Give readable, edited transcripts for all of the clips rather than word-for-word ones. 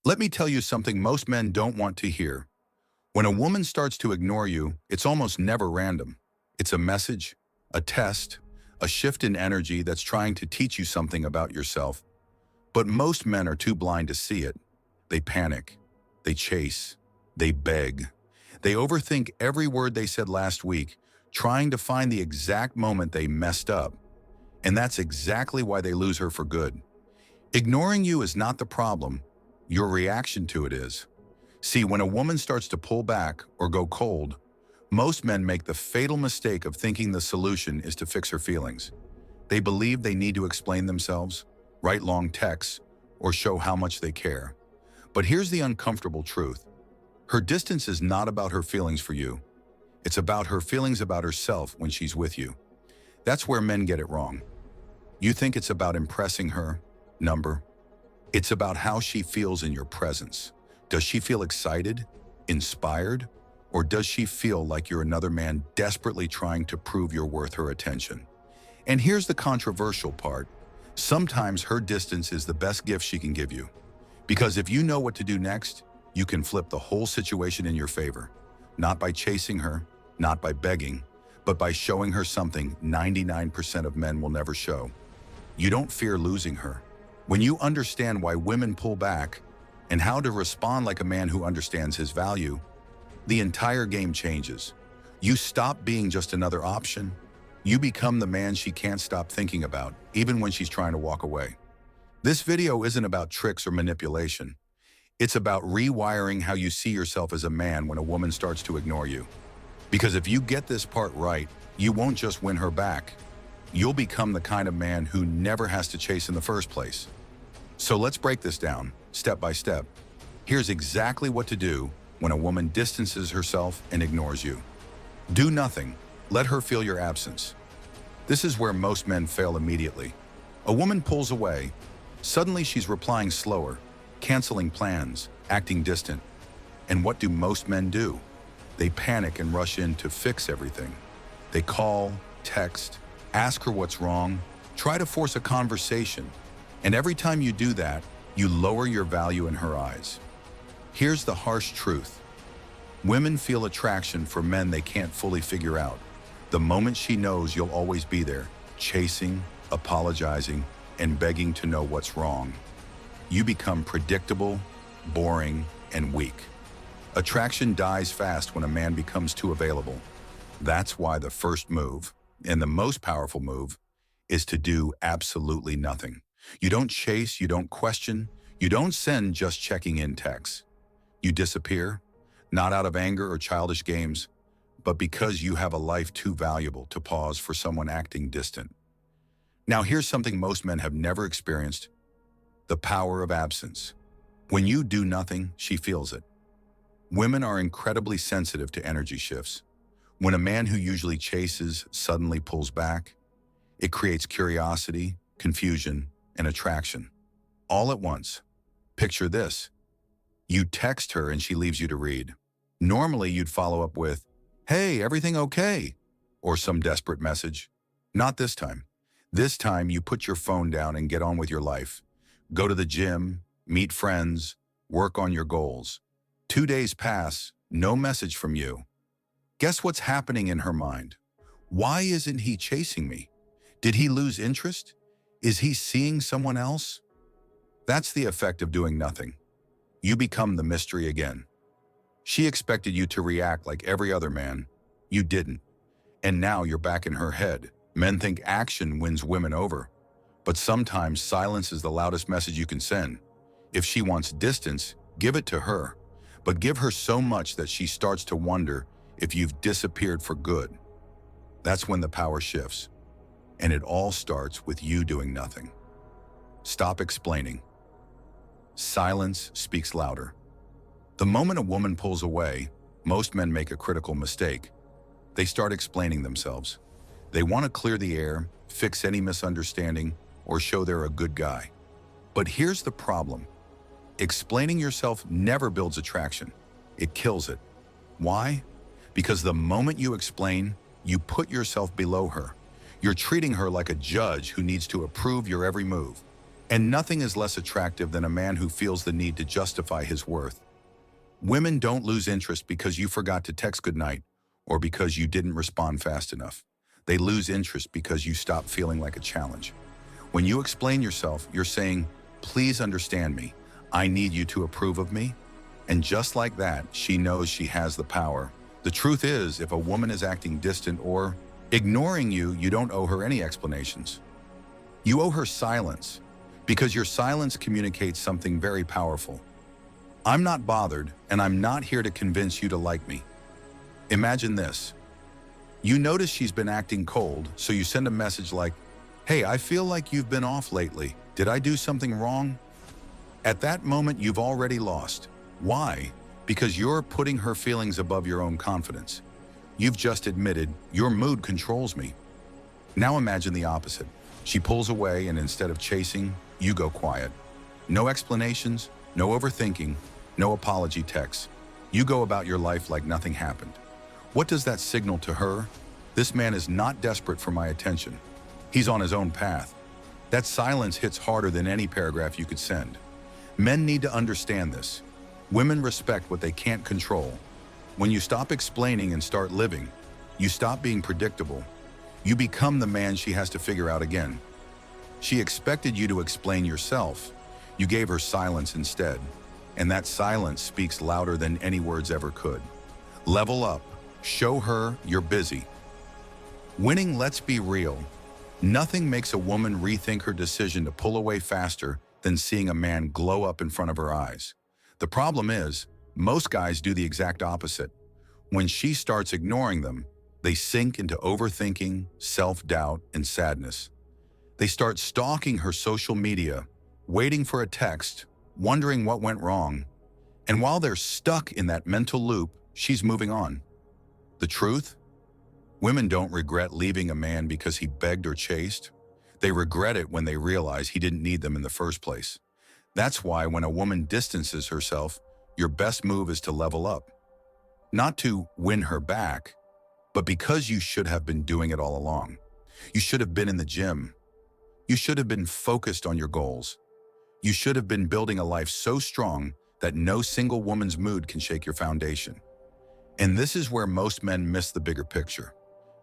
Let me tell you something most men don't want to hear. When a woman starts to ignore you, it's almost never random. It's a message, a test, a shift in energy that's trying to teach you something about yourself. But most men are too blind to see it. They panic, they chase, they beg. They overthink every word they said last week, trying to find the exact moment they messed up. And that's exactly why they lose her for good. Ignoring you is not the problem. Your reaction to it is. See, when a woman starts to pull back or go cold, most men make the fatal mistake of thinking the solution is to fix her feelings. They believe they need to explain themselves, write long texts, or show how much they care. But here's the uncomfortable truth. Her distance is not about her feelings for you. It's about her feelings about herself when she's with you. That's where men get it wrong. You think it's about impressing her, number. It's about how she feels in your presence. Does she feel excited, inspired, or does she feel like you're another man desperately trying to prove you're worth her attention? And here's the controversial part. Sometimes her distance is the best gift she can give you. Because if you know what to do next, you can flip the whole situation in your favor. Not by chasing her, not by begging, but by showing her something 99% of men will never show. You don't fear losing her. When you understand why women pull back and how to respond like a man who understands his value, the entire game changes. You stop being just another option. You become the man she can't stop thinking about, even when she's trying to walk away. This video isn't about tricks or manipulation. It's about rewiring how you see yourself as a man when a woman starts to ignore you. Because if you get this part right, you won't just win her back. You'll become the kind of man who never has to chase in the first place. So let's break this down, step by step. Here's exactly what to do when a woman distances herself and ignores you. Do nothing. Let her feel your absence. This is where most men fail immediately. A woman pulls away. Suddenly she's replying slower, canceling plans, acting distant. And what do most men do? They panic and rush in to fix everything. They call, text, ask her what's wrong, try to force a conversation. And every time you do that, you lower your value in her eyes. Here's the harsh truth. Women feel attraction for men they can't fully figure out. The moment she knows you'll always be there, chasing, apologizing, and begging to know what's wrong, you become predictable, boring, and weak. Attraction dies fast when a man becomes too available. That's why the first move, and the most powerful move, is to do absolutely nothing. You don't chase, you don't question, you don't send just checking in texts. You disappear, not out of anger or childish games, but because you have a life too valuable to pause for someone acting distant. Now here's something most men have never experienced: the power of absence. When you do nothing, she feels it. Women are incredibly sensitive to energy shifts. When a man who usually chases suddenly pulls back, it creates curiosity, confusion, and attraction, all at once. Picture this. You text her and she leaves you to read. Normally you'd follow up with, "Hey, everything okay?" or some desperate message. Not this time. This time you put your phone down and get on with your life. Go to the gym, meet friends, work on your goals. 2 days pass, no message from you. Guess what's happening in her mind? Why isn't he chasing me? Did he lose interest? Is he seeing someone else? That's the effect of doing nothing. You become the mystery again. She expected you to react like every other man. You didn't. And now you're back in her head. Men think action wins women over. But sometimes silence is the loudest message you can send. If she wants distance, give it to her. But give her so much that she starts to wonder if you've disappeared for good. That's when the power shifts. And it all starts with you doing nothing. Stop explaining. Silence speaks louder. The moment a woman pulls away, most men make a critical mistake. They start explaining themselves. They want to clear the air, fix any misunderstanding, or show they're a good guy. But here's the problem. Explaining yourself never builds attraction. It kills it. Why? Because the moment you explain, you put yourself below her. You're treating her like a judge who needs to approve your every move. And nothing is less attractive than a man who feels the need to justify his worth. Women don't lose interest because you forgot to text goodnight or because you didn't respond fast enough. They lose interest because you stop feeling like a challenge. When you explain yourself, you're saying, "Please understand me. I need you to approve of me." And just like that, she knows she has the power. The truth is, if a woman is acting distant or ignoring you, you don't owe her any explanations. You owe her silence, because your silence communicates something very powerful. I'm not bothered, and I'm not here to convince you to like me. Imagine this. You notice she's been acting cold, so you send a message like, "Hey, I feel like you've been off lately. Did I do something wrong?" At that moment, you've already lost. Why? Because you're putting her feelings above your own confidence. You've just admitted, "Your mood controls me." Now imagine the opposite. She pulls away, and instead of chasing, you go quiet. No explanations, no overthinking, no apology texts. You go about your life like nothing happened. What does that signal to her? This man is not desperate for my attention. He's on his own path. That silence hits harder than any paragraph you could send. Men need to understand this. Women respect what they can't control. When you stop explaining and start living, you stop being predictable. You become the man she has to figure out again. She expected you to explain yourself. You gave her silence instead. And that silence speaks louder than any words ever could. Level up. Show her you're busy. Winning, let's be real. Nothing makes a woman rethink her decision to pull away faster than seeing a man glow up in front of her eyes. The problem is, most guys do the exact opposite. When she starts ignoring them, they sink into overthinking, self-doubt, and sadness. They start stalking her social media, waiting for a text, wondering what went wrong. And while they're stuck in that mental loop, she's moving on. The truth? Women don't regret leaving a man because he begged or chased. They regret it when they realize he didn't need them in the first place. That's why when a woman distances herself, your best move is to level up. Not to win her back, but because you should have been doing it all along. You should have been in the gym. You should have been focused on your goals. You should have been building a life so strong that no single woman's mood can shake your foundation. And this is where most men miss the bigger picture.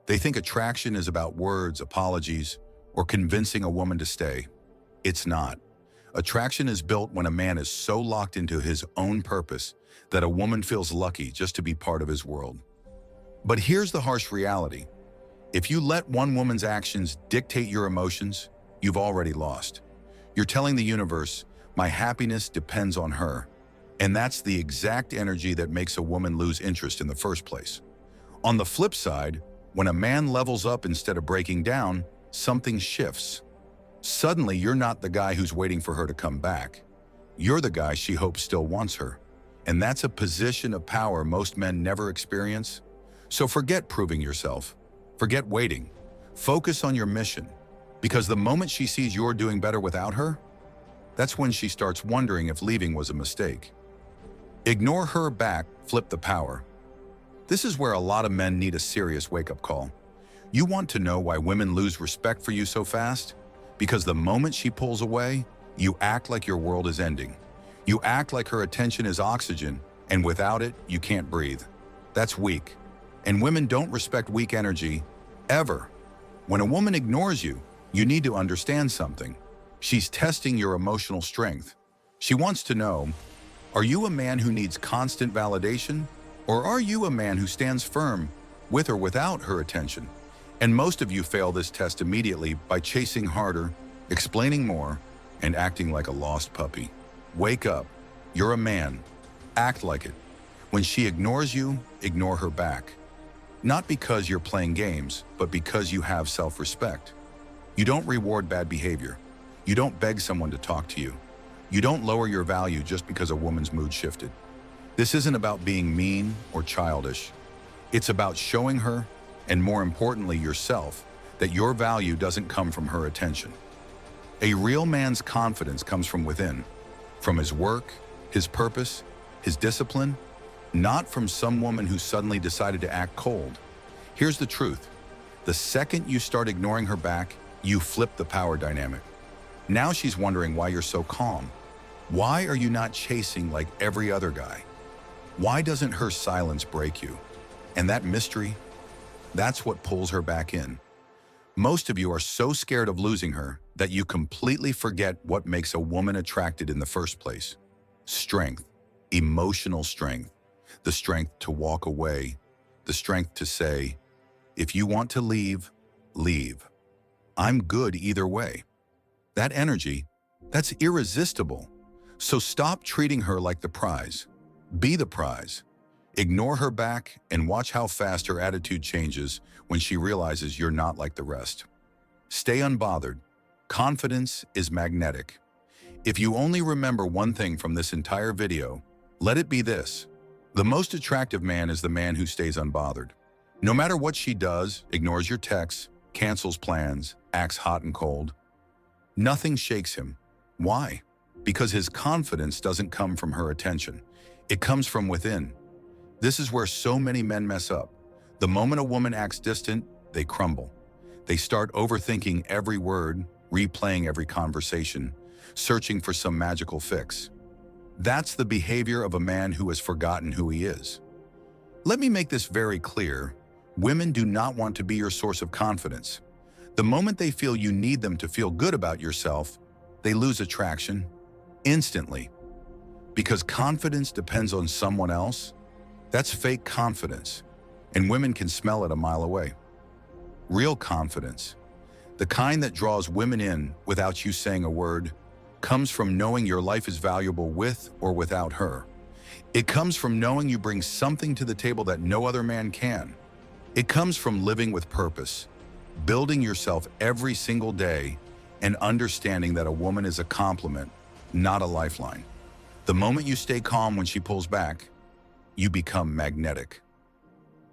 They think attraction is about words, apologies, or convincing a woman to stay. It's not. Attraction is built when a man is so locked into his own purpose that a woman feels lucky just to be part of his world. But here's the harsh reality. If you let one woman's actions dictate your emotions, you've already lost. You're telling the universe, "My happiness depends on her." And that's the exact energy that makes a woman lose interest in the first place. On the flip side, when a man levels up instead of breaking down, something shifts. Suddenly, you're not the guy who's waiting for her to come back. You're the guy she hopes still wants her. And that's a position of power most men never experience. So forget proving yourself. Forget waiting. Focus on your mission. Because the moment she sees you're doing better without her, that's when she starts wondering if leaving was a mistake. Ignore her back, flip the power. This is where a lot of men need a serious wake-up call. You want to know why women lose respect for you so fast? Because the moment she pulls away, you act like your world is ending. You act like her attention is oxygen, and without it, you can't breathe. That's weak. And women don't respect weak energy, ever. When a woman ignores you, you need to understand something. She's testing your emotional strength. She wants to know, are you a man who needs constant validation? Or are you a man who stands firm, with or without her attention? And most of you fail this test immediately by chasing harder, explaining more, and acting like a lost puppy. Wake up. You're a man. Act like it. When she ignores you, ignore her back. Not because you're playing games, but because you have self-respect. You don't reward bad behavior. You don't beg someone to talk to you. You don't lower your value just because a woman's mood shifted. This isn't about being mean or childish. It's about showing her, and more importantly yourself, that your value doesn't come from her attention. A real man's confidence comes from within, from his work, his purpose, his discipline, not from some woman who suddenly decided to act cold. Here's the truth. The second you start ignoring her back, you flip the power dynamic. Now she's wondering why you're so calm. Why are you not chasing like every other guy? Why doesn't her silence break you? And that mystery, that's what pulls her back in. Most of you are so scared of losing her that you completely forget what makes a woman attracted in the first place. Strength, emotional strength, the strength to walk away, the strength to say, if you want to leave, leave. I'm good either way. That energy, that's irresistible. So stop treating her like the prize. Be the prize. Ignore her back and watch how fast her attitude changes when she realizes you're not like the rest. Stay unbothered. Confidence is magnetic. If you only remember one thing from this entire video, let it be this. The most attractive man is the man who stays unbothered. No matter what she does, ignores your texts, cancels plans, acts hot and cold, nothing shakes him. Why? Because his confidence doesn't come from her attention. It comes from within. This is where so many men mess up. The moment a woman acts distant, they crumble. They start overthinking every word, replaying every conversation, searching for some magical fix. That's the behavior of a man who has forgotten who he is. Let me make this very clear. Women do not want to be your source of confidence. The moment they feel you need them to feel good about yourself, they lose attraction instantly. Because confidence depends on someone else, that's fake confidence, and women can smell it a mile away. Real confidence, the kind that draws women in without you saying a word, comes from knowing your life is valuable with or without her. It comes from knowing you bring something to the table that no other man can. It comes from living with purpose, building yourself every single day, and understanding that a woman is a compliment, not a lifeline. The moment you stay calm when she pulls back, you become magnetic.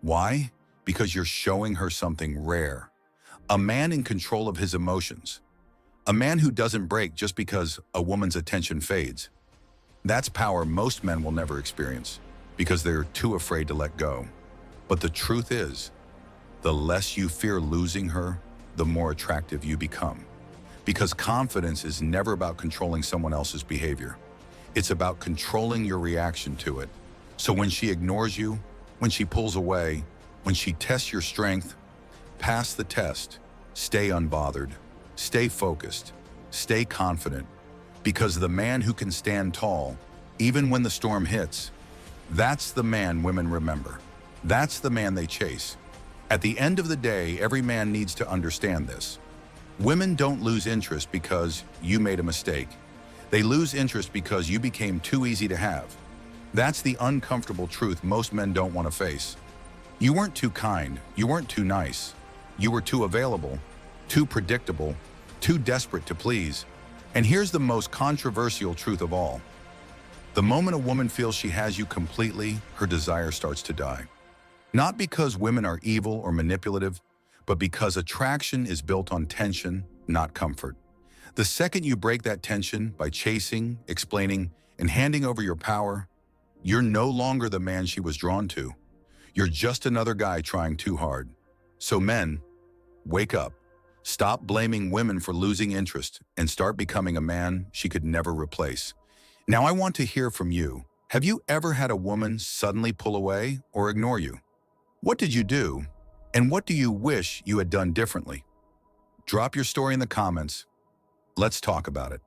Why? Because you're showing her something rare. A man in control of his emotions. A man who doesn't break just because a woman's attention fades. That's power most men will never experience because they're too afraid to let go. But the truth is, the less you fear losing her, the more attractive you become. Because confidence is never about controlling someone else's behavior. It's about controlling your reaction to it. So when she ignores you, when she pulls away, when she tests your strength, pass the test. Stay unbothered. Stay focused. Stay confident. Because the man who can stand tall, even when the storm hits, that's the man women remember. That's the man they chase. At the end of the day, every man needs to understand this. Women don't lose interest because you made a mistake. They lose interest because you became too easy to have. That's the uncomfortable truth most men don't want to face. You weren't too kind. You weren't too nice. You were too available, too predictable, too desperate to please. And here's the most controversial truth of all. The moment a woman feels she has you completely, her desire starts to die. Not because women are evil or manipulative, but because attraction is built on tension, not comfort. The second you break that tension by chasing, explaining, and handing over your power, you're no longer the man she was drawn to. You're just another guy trying too hard. So men, wake up. Stop blaming women for losing interest and start becoming a man she could never replace. Now I want to hear from you. Have you ever had a woman suddenly pull away or ignore you? What did you do? And what do you wish you had done differently? Drop your story in the comments. Let's talk about it.